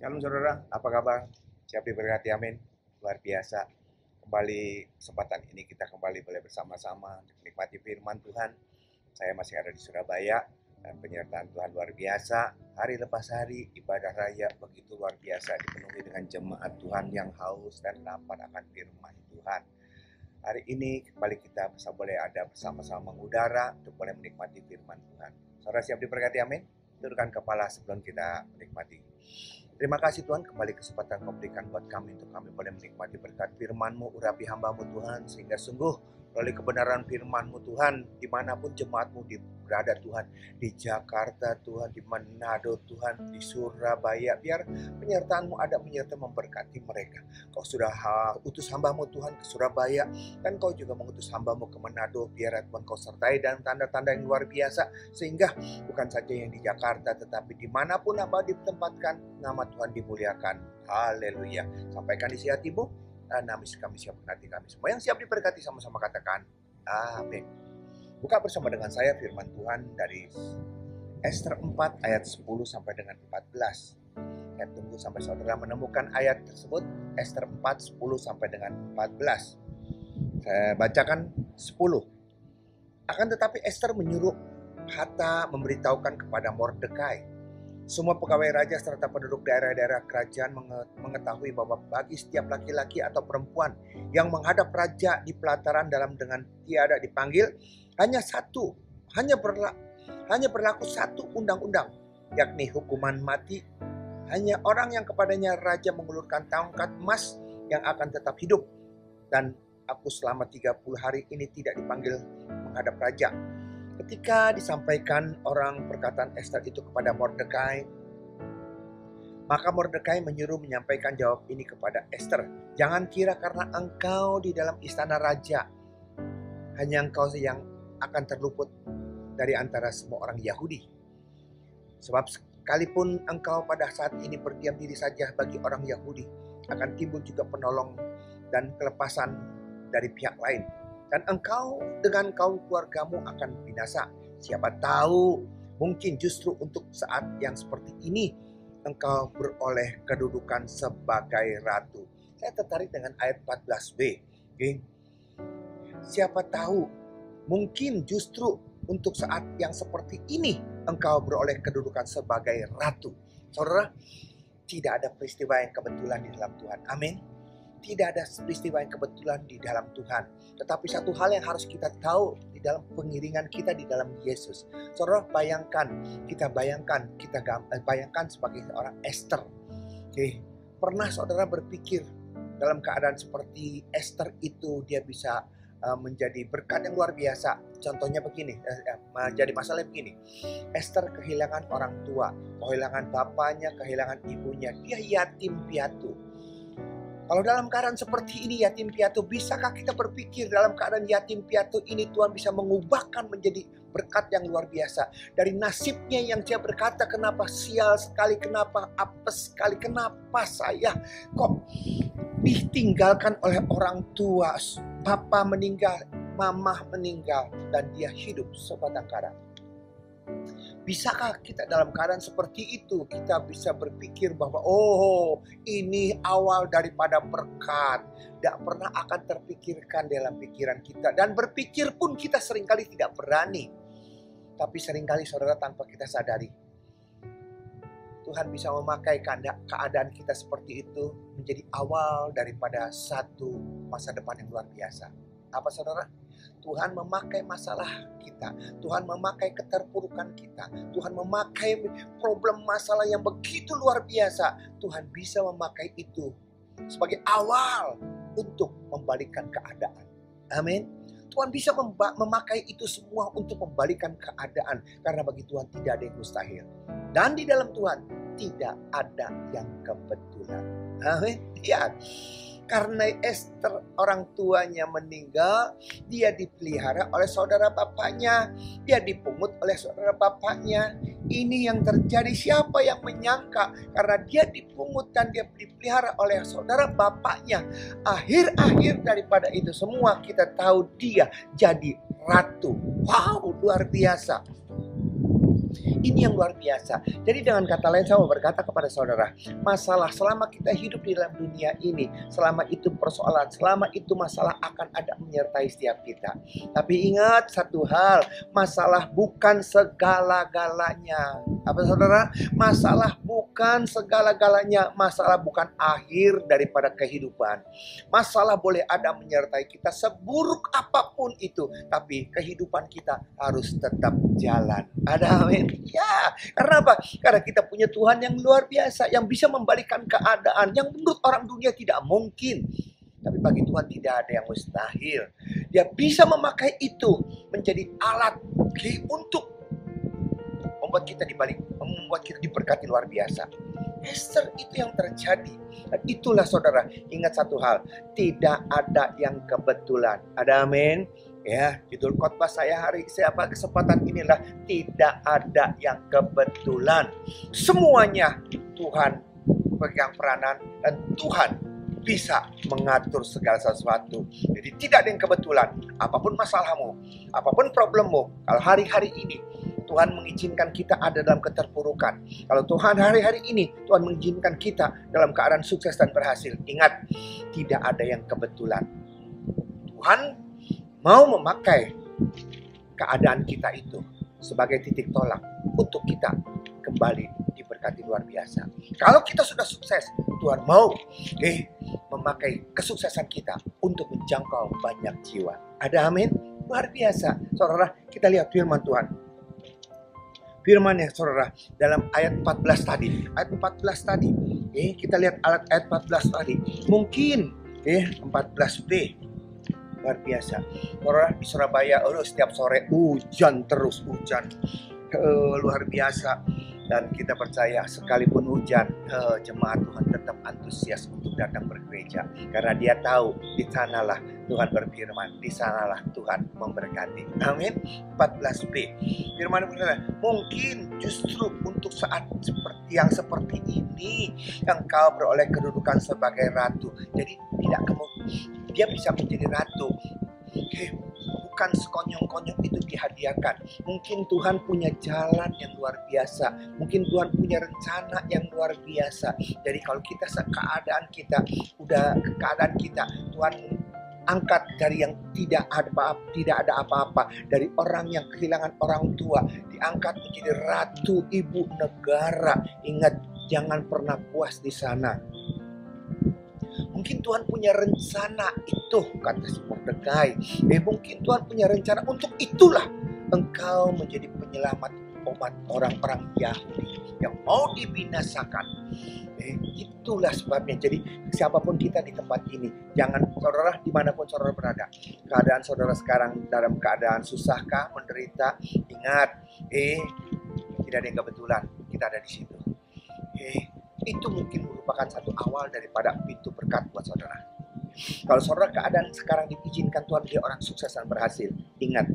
Shalom saudara, apa kabar? Siap diberkati, amin. Luar biasa. Kembali kesempatan ini kita kembali boleh bersama-sama menikmati firman Tuhan. Saya masih ada di Surabaya dan penyertaan Tuhan luar biasa. Hari lepas hari ibadah raya begitu luar biasa, dipenuhi dengan jemaat Tuhan yang haus dan lapar akan firman Tuhan. Hari ini kembali kita bisa boleh ada bersama-sama mengudara untuk boleh menikmati firman Tuhan. Saudara siap diberkati, amin. Tundukkan kepala sebelum kita menikmati. Terima kasih Tuhan, kembali kesempatan kau berikan buat kami untuk kami boleh menikmati berkat firman-Mu, urapi hamba-Mu Tuhan, sehingga sungguh melalui kebenaran firman-Mu Tuhan, dimanapun jemaat-Mu berada Tuhan, di Jakarta Tuhan, di Manado Tuhan, di Surabaya, biar penyertaan-Mu ada menyertai memberkati mereka. Kau sudah utus hamba-Mu Tuhan ke Surabaya, dan Kau juga mengutus hamba-Mu ke Manado, biar Tuhan Kau sertai dan tanda-tanda yang luar biasa, sehingga bukan saja yang di Jakarta, tetapi dimanapun hamba ditempatkan, nama Tuhan dimuliakan. Haleluya. Sampaikan isi hatimu, dan kami siap berkati kami semua. Yang siap diberkati sama-sama katakan, amin. Buka bersama dengan saya firman Tuhan dari Ester 4 ayat 10 sampai dengan 14. Saya tunggu sampai saudara menemukan ayat tersebut. Ester 4, 10 sampai dengan 14. Saya bacakan 10. Akan tetapi Ester menyuruh Hatta memberitahukan kepada Mordekai. Semua pegawai raja serta penduduk daerah-daerah kerajaan mengetahui bahwa bagi setiap laki-laki atau perempuan yang menghadap raja di pelataran dalam dengan tiada dipanggil, hanya berlaku satu undang-undang, yakni hukuman mati. Hanya orang yang kepadanya raja mengulurkan tongkat emas yang akan tetap hidup. Dan aku selama 30 hari ini tidak dipanggil menghadap raja. Ketika disampaikan orang perkataan Ester itu kepada Mordekai, maka Mordekai menyuruh menyampaikan jawab ini kepada Ester. Jangan kira karena engkau di dalam istana raja, hanya engkau yang akan terluput dari antara semua orang Yahudi. Sebab sekalipun engkau pada saat ini berdiam diri saja bagi orang Yahudi, akan timbul juga penolong dan kelepasan dari pihak lain. Dan engkau dengan kaum keluargamu akan binasa. Siapa tahu mungkin justru untuk saat yang seperti ini engkau beroleh kedudukan sebagai ratu. Saya tertarik dengan ayat 14b. Okay? Siapa tahu mungkin justru untuk saat yang seperti ini engkau beroleh kedudukan sebagai ratu. Saudara, tidak ada peristiwa yang kebetulan di dalam Tuhan. Amin. Tidak ada peristiwa yang kebetulan di dalam Tuhan. Tetapi satu hal yang harus kita tahu di dalam pengiringan kita di dalam Yesus. Saudara, kita bayangkan sebagai seorang Ester. Oke, pernah saudara berpikir dalam keadaan seperti Ester itu dia bisa menjadi berkat yang luar biasa. Contohnya begini, jadi masalahnya begini. Ester kehilangan orang tua, kehilangan bapaknya, kehilangan ibunya. Dia yatim piatu. Kalau dalam keadaan seperti ini yatim piatu, bisakah kita berpikir dalam keadaan yatim piatu ini Tuhan bisa mengubahkan menjadi berkat yang luar biasa. Dari nasibnya yang dia berkata, kenapa sial sekali, kenapa apes sekali, kenapa saya kok ditinggalkan oleh orang tua. Papa meninggal, mama meninggal, dan dia hidup sebatang kara. Bisakah kita dalam keadaan seperti itu kita bisa berpikir bahwa ini awal daripada berkat. Tidak pernah akan terpikirkan dalam pikiran kita. Dan berpikir pun kita seringkali tidak berani. Tapi seringkali saudara tanpa kita sadari, Tuhan bisa memakai keadaan kita seperti itu menjadi awal daripada satu masa depan yang luar biasa. Apa saudara? Tuhan memakai masalah kita, Tuhan memakai keterpurukan kita, Tuhan memakai problem masalah yang begitu luar biasa. Tuhan bisa memakai itu sebagai awal untuk membalikkan keadaan. Amin. Tuhan bisa memakai itu semua untuk membalikkan keadaan. Karena bagi Tuhan tidak ada yang mustahil. Dan di dalam Tuhan tidak ada yang kebetulan. Amin. Ya. Karena Ester orang tuanya meninggal, dia dipelihara oleh saudara bapaknya, dia dipungut oleh saudara bapaknya. Ini yang terjadi, siapa yang menyangka karena dia dipungut dan dia dipelihara oleh saudara bapaknya. Akhir-akhir daripada itu semua kita tahu dia jadi ratu. Wow, luar biasa. Ini yang luar biasa. Jadi dengan kata lain saya mau berkata kepada saudara, masalah selama kita hidup di dalam dunia ini, selama itu persoalan, selama itu masalah akan ada menyertai setiap kita. Tapi ingat satu hal, masalah bukan segala-galanya. Apa saudara? Masalah bukan segala-galanya. Masalah bukan akhir daripada kehidupan. Masalah boleh ada menyertai kita seburuk apapun itu, tapi kehidupan kita harus tetap jalan. Ada amin. Ya, karena apa? Karena kita punya Tuhan yang luar biasa, yang bisa membalikan keadaan yang menurut orang dunia tidak mungkin. Tapi bagi Tuhan tidak ada yang mustahil. Dia bisa memakai itu menjadi alat untuk membuat kita diberkati luar biasa. Esther, itu yang terjadi. Dan itulah saudara, ingat satu hal, tidak ada yang kebetulan. Ada amin. Ya, judul khotbah saya kesempatan inilah tidak ada yang kebetulan. Semuanya Tuhan pegang peranan dan Tuhan bisa mengatur segala sesuatu. Jadi tidak ada yang kebetulan. Apapun masalahmu, apapun problemmu, kalau hari-hari ini Tuhan mengizinkan kita ada dalam keterpurukan. Kalau Tuhan hari-hari ini Tuhan mengizinkan kita dalam keadaan sukses dan berhasil. Ingat, tidak ada yang kebetulan. Tuhan mau memakai keadaan kita itu sebagai titik tolak untuk kita kembali diberkati luar biasa. Kalau kita sudah sukses, Tuhan mau memakai kesuksesan kita untuk menjangkau banyak jiwa. Ada amin? Luar biasa. Saudara, kita lihat firman Tuhan. Firman-Nya saudara dalam ayat 14 tadi. Ayat 14 tadi. Kita lihat ayat 14 tadi. Mungkin 14b. Luar biasa. Saudara, di Surabaya setiap sore hujan terus, hujan. Luar biasa. Dan kita percaya sekalipun hujan, jemaat Tuhan tetap antusias untuk datang bergereja. Karena dia tahu di sanalah Tuhan berfirman, di sanalah Tuhan memberkati. Amin. 14b. Firman berkata, mungkin justru untuk saat seperti ini engkau beroleh kedudukan sebagai ratu. Jadi tidak dia bisa menjadi ratu. Bukan sekonyong-konyong itu dihadiahkan. Mungkin Tuhan punya jalan yang luar biasa. Mungkin Tuhan punya rencana yang luar biasa. Jadi kalau kita keadaan kita, Tuhan angkat dari yang tidak ada apa-apa, dari orang yang kehilangan orang tua, diangkat menjadi ratu ibu negara. Ingat, jangan pernah puas di sana. Mungkin Tuhan punya rencana itu, kata si Mordekai. Mungkin Tuhan punya rencana untuk itulah engkau menjadi penyelamat umat orang-orang Yahudi yang mau dibinasakan. Itulah sebabnya. Jadi siapapun kita di tempat ini, jangan saudara dimanapun saudara berada, keadaan saudara sekarang dalam keadaan susahkah, menderita, ingat, tidak ada yang kebetulan kita ada di situ. Itu mungkin merupakan satu awal daripada pintu berkat buat saudara. Kalau saudara keadaan sekarang diizinkan Tuhan menjadi orang sukses dan berhasil, ingat,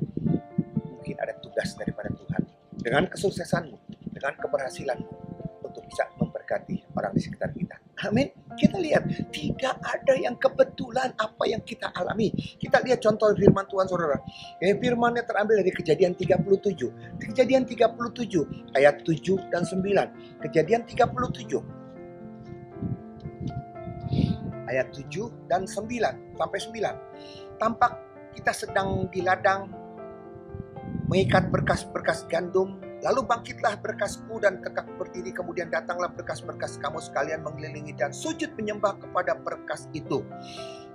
mungkin ada tugas daripada Tuhan. Dengan kesuksesanmu, dengan keberhasilanmu, untuk bisa memberkati orang di sekitar kita. Amin. Kita lihat, tidak ada yang kebetulan apa yang kita alami. Kita lihat contoh firman Tuhan saudara. Firman-Nya terambil dari Kejadian 37. Kejadian 37 ayat 7 dan 9. Kejadian 37 ayat 7 dan 9 sampai 9. Tampak kita sedang di ladang mengikat berkas-berkas gandum. Lalu bangkitlah berkasku dan tegak berdiri. Kemudian datanglah berkas-berkas kamu sekalian mengelilingi dan sujud menyembah kepada berkas itu.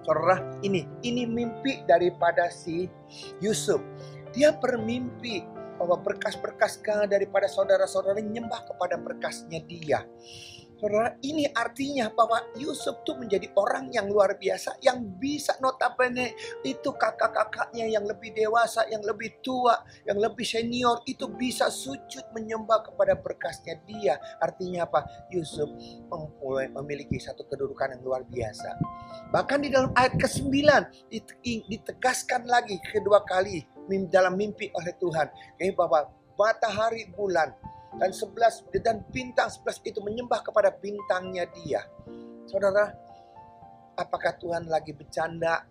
Saudara, ini mimpi daripada si Yusuf. Dia bermimpi bahwa berkas-berkas daripada saudara-saudara menyembah kepada berkasnya dia. Saudara, ini artinya bahwa Yusuf tuh menjadi orang yang luar biasa, yang bisa notabene itu kakak-kakaknya yang lebih dewasa, yang lebih tua, yang lebih senior itu bisa sujud menyembah kepada berkasnya dia. Artinya apa? Yusuf memiliki satu kedudukan yang luar biasa. Bahkan di dalam ayat ke-9 ditegaskan lagi kedua kali dalam mimpi oleh Tuhan, bahwa matahari, bulan dan bintang 11 itu menyembah kepada bintangnya dia. Saudara, apakah Tuhan lagi bercanda?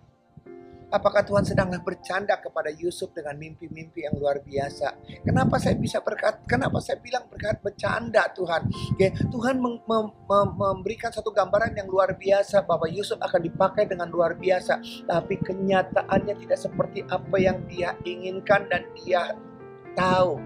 Apakah Tuhan sedang bercanda kepada Yusuf dengan mimpi-mimpi yang luar biasa? Kenapa saya bisa berkata, kenapa saya bilang bercanda Tuhan? Oke, Tuhan memberikan satu gambaran yang luar biasa bahwa Yusuf akan dipakai dengan luar biasa. Tapi kenyataannya tidak seperti apa yang dia inginkan dan dia tahu.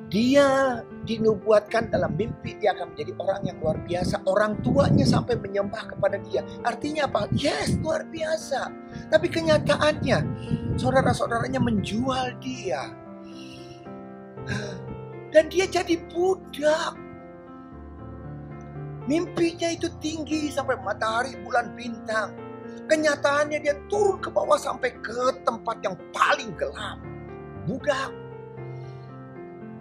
Dia dinubuatkan dalam mimpi dia akan menjadi orang yang luar biasa. Orang tuanya sampai menyembah kepada dia. Artinya apa? Yes, luar biasa. Tapi kenyataannya, saudara-saudaranya menjual dia. Dan dia jadi budak. Mimpinya itu tinggi sampai matahari, bulan, bintang. Kenyataannya dia turun ke bawah sampai ke tempat yang paling gelap. Budak.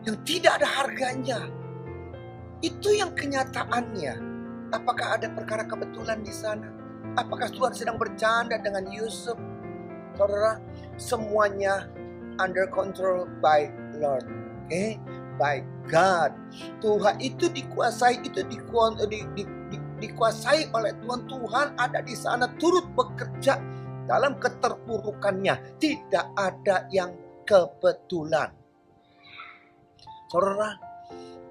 Yang tidak ada harganya. Itu yang kenyataannya. Apakah ada perkara kebetulan di sana? Apakah Tuhan sedang bercanda dengan Yusuf? Saudara, semuanya under control by Lord. Okay? By God. Tuhan itu dikuasai, dikuasai oleh Tuhan. Tuhan ada di sana turut bekerja dalam keterpurukannya. Tidak ada yang kebetulan. Saudara,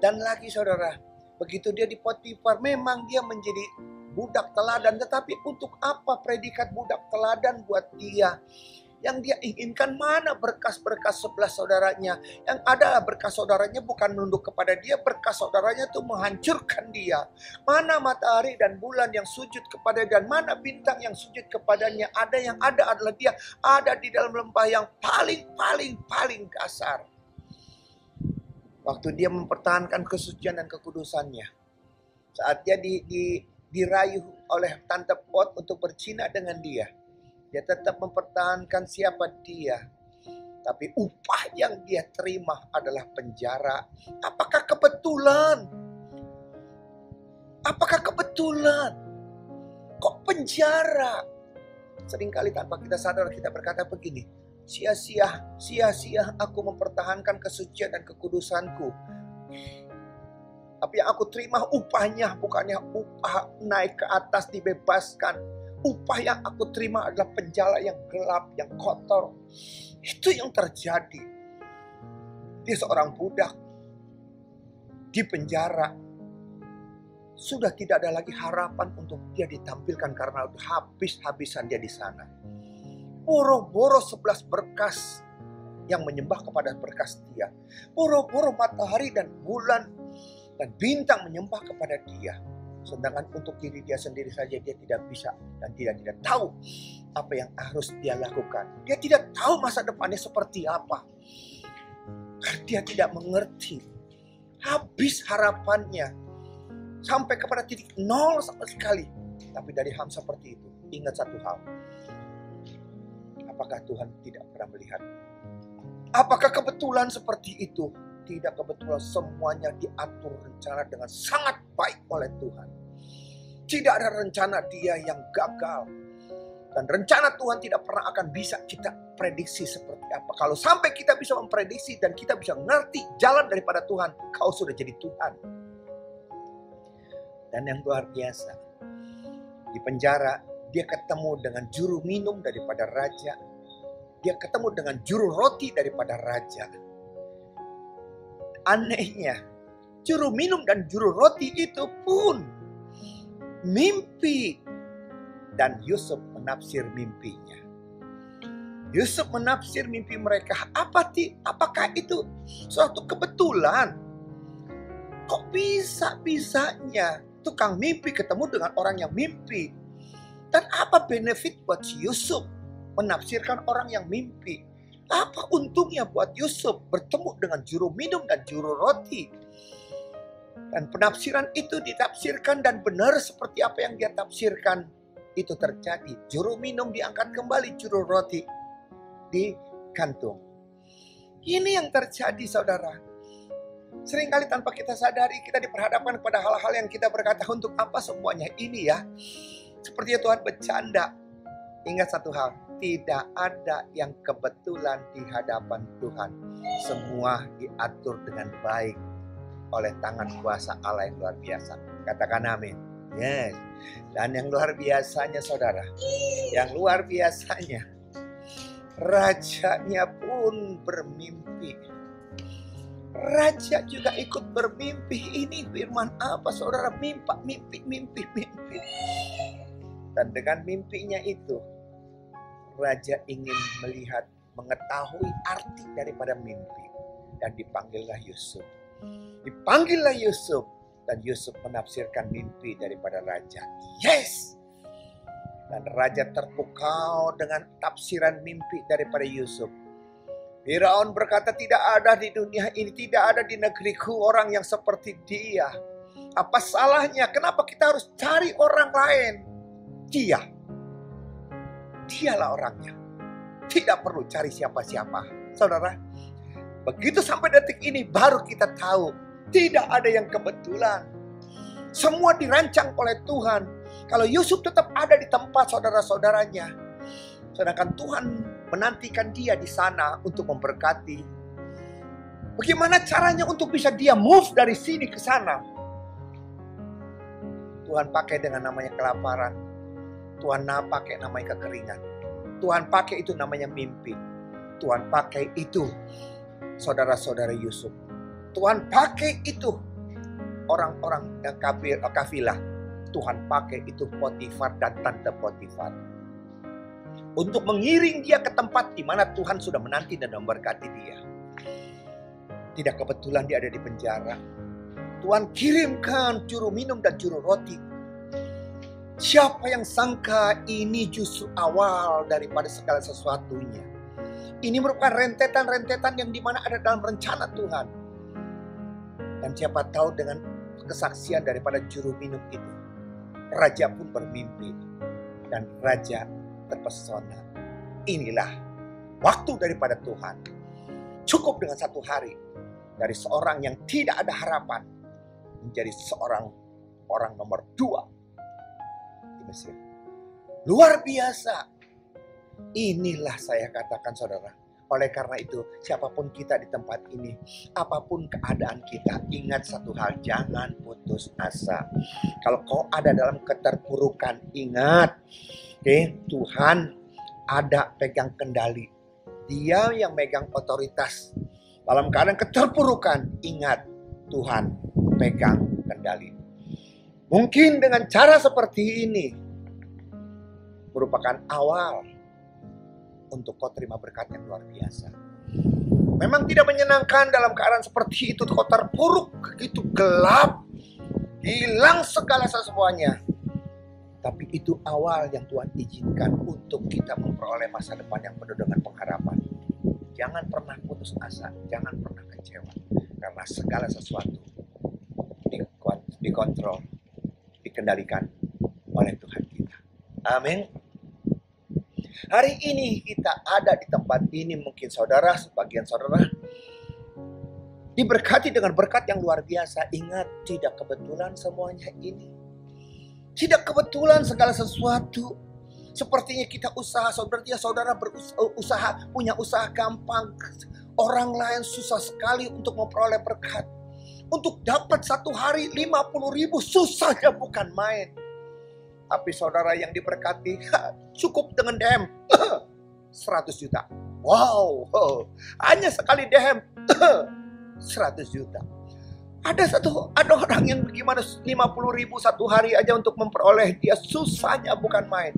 dan lagi saudara, begitu dia di Potifar, memang dia menjadi budak teladan. Tetapi untuk apa predikat budak teladan buat dia? Yang dia inginkan mana berkas-berkas sebelah saudaranya. Yang ada berkas saudaranya bukan menunduk kepada dia, berkas saudaranya itu menghancurkan dia. Mana matahari dan bulan yang sujud kepada dia, dan mana bintang yang sujud kepadanya. Ada yang ada adalah dia ada di dalam lembah yang paling dasar. Waktu dia mempertahankan kesucian dan kekudusannya. Saat dia dirayu oleh Tante Pot untuk berzina dengan dia. Dia tetap mempertahankan siapa dia. Tapi upah yang dia terima adalah penjara. Apakah kebetulan? Apakah kebetulan? Kok penjara? Seringkali tanpa kita sadar kita berkata begini. Sia-sia aku mempertahankan kesucian dan kekudusanku. Tapi yang aku terima upahnya bukannya upah naik ke atas dibebaskan. Upah yang aku terima adalah penjara yang gelap, yang kotor. Itu yang terjadi. Dia seorang budak di penjara. Sudah tidak ada lagi harapan untuk dia ditampilkan karena habis-habisan dia di sana. Boro-boro 11 berkas yang menyembah kepada berkas dia. Boro-boro matahari dan bulan dan bintang menyembah kepada dia. Sedangkan untuk diri dia sendiri saja dia tidak bisa dan tidak tahu apa yang harus dia lakukan. Dia tidak tahu masa depannya seperti apa. Dia tidak mengerti. Habis harapannya. Sampai kepada titik nol sama sekali. Tapi dari hal seperti itu, ingat satu hal. Apakah Tuhan tidak pernah melihat? Apakah kebetulan seperti itu? Tidak kebetulan, semuanya diatur rencana dengan sangat baik oleh Tuhan. Tidak ada rencana dia yang gagal. Dan rencana Tuhan tidak pernah akan bisa kita prediksi seperti apa. Kalau sampai kita bisa memprediksi dan kita bisa mengerti jalan daripada Tuhan, kau sudah jadi Tuhan. Dan yang luar biasa, di penjara, dia ketemu dengan juru minum daripada raja. Dia ketemu dengan juru roti daripada raja. Anehnya, juru minum dan juru roti itu pun mimpi. Dan Yusuf menafsir mimpinya. Yusuf menafsir mimpi mereka. Apakah itu suatu kebetulan? Kok bisa-bisanya tukang mimpi ketemu dengan orang yang mimpi? Dan apa benefit buat si Yusuf menafsirkan orang yang mimpi? Apa untungnya buat Yusuf bertemu dengan juru minum dan juru roti? Dan penafsiran itu ditafsirkan dan benar seperti apa yang dia tafsirkan. Itu terjadi. Juru minum diangkat kembali, juru roti digantung. Ini yang terjadi saudara. Seringkali tanpa kita sadari kita diperhadapkan kepada hal-hal yang kita berkata untuk apa semuanya ini ya. Seperti Tuhan bercanda. Ingat satu hal, tidak ada yang kebetulan di hadapan Tuhan. Semua diatur dengan baik oleh tangan kuasa Allah yang luar biasa. Katakan amin. Yes. Dan yang luar biasanya saudara, yang luar biasanya, rajanya pun bermimpi. Raja juga ikut bermimpi. Ini firman apa saudara? Mimpi. Dan dengan mimpinya itu, raja ingin melihat, mengetahui arti daripada mimpi. Dan dipanggillah Yusuf. Dan Yusuf menafsirkan mimpi daripada raja. Yes! Dan raja terpukau dengan tafsiran mimpi daripada Yusuf. Firaun berkata, tidak ada di dunia ini, tidak ada di negeriku orang yang seperti dia. Apa salahnya? Kenapa kita harus cari orang lain? Dialah orangnya. Tidak perlu cari siapa-siapa. Saudara, begitu sampai detik ini baru kita tahu, tidak ada yang kebetulan. Semua dirancang oleh Tuhan. Kalau Yusuf tetap ada di tempat saudara-saudaranya, sedangkan Tuhan menantikan dia di sana untuk memberkati. Bagaimana caranya untuk bisa dia move dari sini ke sana? Tuhan pakai dengan namanya kelaparan. Tuhan pakai namanya kekeringan. Tuhan pakai itu namanya mimpi. Tuhan pakai itu saudara-saudara Yusuf. Tuhan pakai itu orang-orang yang kafilah. Tuhan pakai itu Potifar dan tante Potifar. Untuk mengiring dia ke tempat di mana Tuhan sudah menanti dan memberkati dia. Tidak kebetulan dia ada di penjara. Tuhan kirimkan juru minum dan juru roti. Siapa yang sangka ini justru awal daripada segala sesuatunya. Ini merupakan rentetan-rentetan yang dimana ada dalam rencana Tuhan. Dan siapa tahu dengan kesaksian daripada juru minum itu, raja pun bermimpi. Dan raja terpesona. Inilah waktu daripada Tuhan. Cukup dengan satu hari. Dari seorang yang tidak ada harapan, menjadi seorang orang nomor 2 di Mesir. Luar biasa. Inilah saya katakan saudara. Oleh karena itu, siapapun kita di tempat ini, apapun keadaan kita, ingat satu hal, jangan putus asa. Kalau kau ada dalam keterpurukan, ingat, Tuhan ada pegang kendali. Dia yang megang otoritas. Dalam keadaan keterpurukan, ingat, Tuhan pegang kendali. Mungkin dengan cara seperti ini, merupakan awal untuk kau terima berkat yang luar biasa. Memang tidak menyenangkan dalam keadaan seperti itu. Kau terpuruk, begitu gelap, hilang segala sesuatunya. Tapi itu awal yang Tuhan izinkan untuk kita memperoleh masa depan yang penuh dengan pengharapan. Jangan pernah putus asa, jangan pernah kecewa. Karena segala sesuatu dikontrol, dikendalikan oleh Tuhan kita. Amin. Hari ini kita ada di tempat ini, mungkin saudara, sebagian saudara diberkati dengan berkat yang luar biasa. Ingat, tidak kebetulan semuanya ini. Tidak kebetulan segala sesuatu. Sepertinya kita usaha, saudara berusaha, punya usaha gampang. Orang lain susah sekali untuk memperoleh berkat. Untuk dapat satu hari 50.000 susahnya bukan main. Tapi saudara yang diberkati, cukup dengan DM 100 juta. Wow, hanya sekali DM 100 juta. Ada orang yang bagaimana 50.000 satu hari aja untuk memperoleh dia, susahnya bukan main.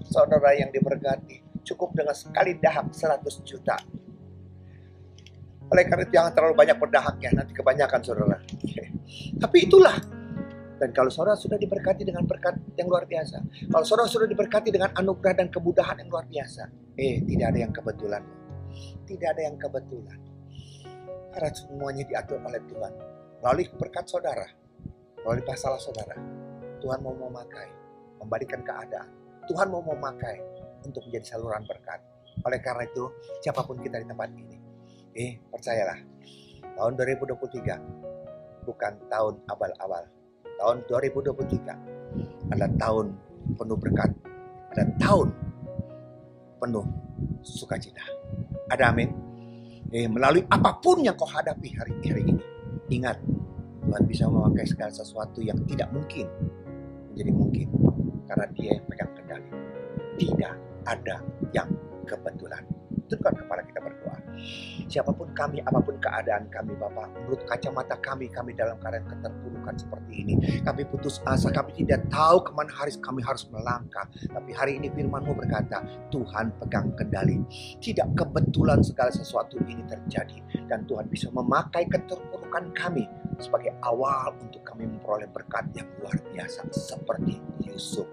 Saudara yang diberkati, cukup dengan sekali dahak 100 juta. Oleh karena itu jangan terlalu banyak berdahaknya, nanti kebanyakan saudara. Tapi itulah. Dan kalau saudara sudah diberkati dengan berkat yang luar biasa, kalau saudara sudah diberkati dengan anugerah dan kemudahan yang luar biasa, tidak ada yang kebetulan. Tidak ada yang kebetulan. Karena semuanya diatur oleh Tuhan. Melalui berkat saudara, melalui pasalah saudara, Tuhan mau memakai, membalikan keadaan. Tuhan mau memakai untuk menjadi saluran berkat. Oleh karena itu, siapapun kita di tempat ini, percayalah, tahun 2023 bukan tahun abal-abal. Tahun 2023 adalah tahun penuh berkat. Adalah tahun penuh sukacita. Ada amin. Melalui apapun yang kau hadapi hari ini, ingat, Tuhan bisa memakai segala sesuatu yang tidak mungkin menjadi mungkin karena Dia yang pegang kendali. Tidak ada yang kebetulan. Tundukkan kepala kita berdoa. Siapapun kami, apapun keadaan kami Bapak, menurut kacamata kami dalam keadaan keterpurukan seperti ini. Kami putus asa, kami tidak tahu kemana kami harus melangkah. Tapi hari ini firman-Mu berkata, Tuhan pegang kendali. Tidak kebetulan segala sesuatu ini terjadi. Dan Tuhan bisa memakai keterpurukan kami sebagai awal untuk kami memperoleh berkat yang luar biasa seperti Yusuf.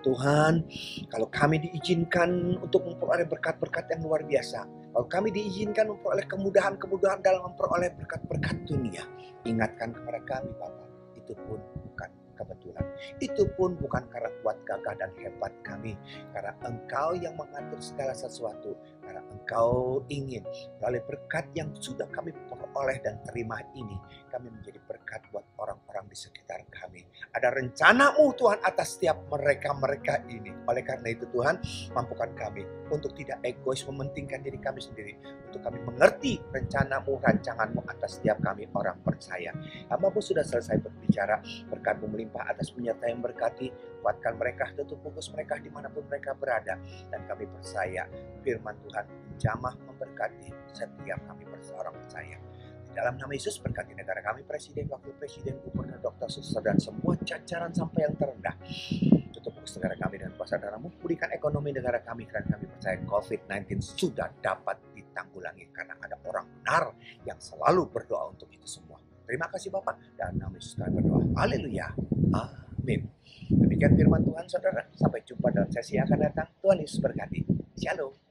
Tuhan, kalau kami diizinkan untuk memperoleh berkat-berkat yang luar biasa, kalau kami diizinkan memperoleh kemudahan-kemudahan dalam memperoleh berkat-berkat dunia, ingatkan kepada kami Bapak, itu pun bukan kebetulan. Itu pun bukan karena kuat gagah dan hebat kami, karena Engkau yang mengatur segala sesuatu, karena Engkau ingin melalui berkat yang sudah kami peroleh dan terima ini, kami menjadi berkat buat orang-orang di sekitar kami. Ada rencana-Mu Tuhan atas setiap mereka ini. Oleh karena itu Tuhan, mampukan kami untuk tidak egois mementingkan diri kami sendiri, untuk kami mengerti rencana-Mu, rancangan-Mu atas setiap kami orang percaya. Hamba-Mu sudah selesai berbicara, berkat-Mu melimpah atas penyerta yang berkati, kuatkan mereka, tutup fokus mereka dimanapun mereka berada, dan kami percaya firman Tuhan menjamah memberkati setiap kami orang percaya. Dalam nama Yesus, berkati negara kami, presiden, wakil presiden, gubernur, dokter, suster, dan semua jajaran sampai yang terendah. Tutup fokus negara kami dengan kuasa darah-Mu, pulihkan ekonomi negara kami, karena kami percaya COVID-19 sudah dapat ditanggulangi, karena ada orang benar yang selalu berdoa untuk itu semua. Terima kasih Bapak, dan nama Yesus kami berdoa. Haleluya. Amin. Demikian firman Tuhan saudara. Sampai jumpa dalam sesi yang akan datang. Tuhan Yesus berkati. Shalom.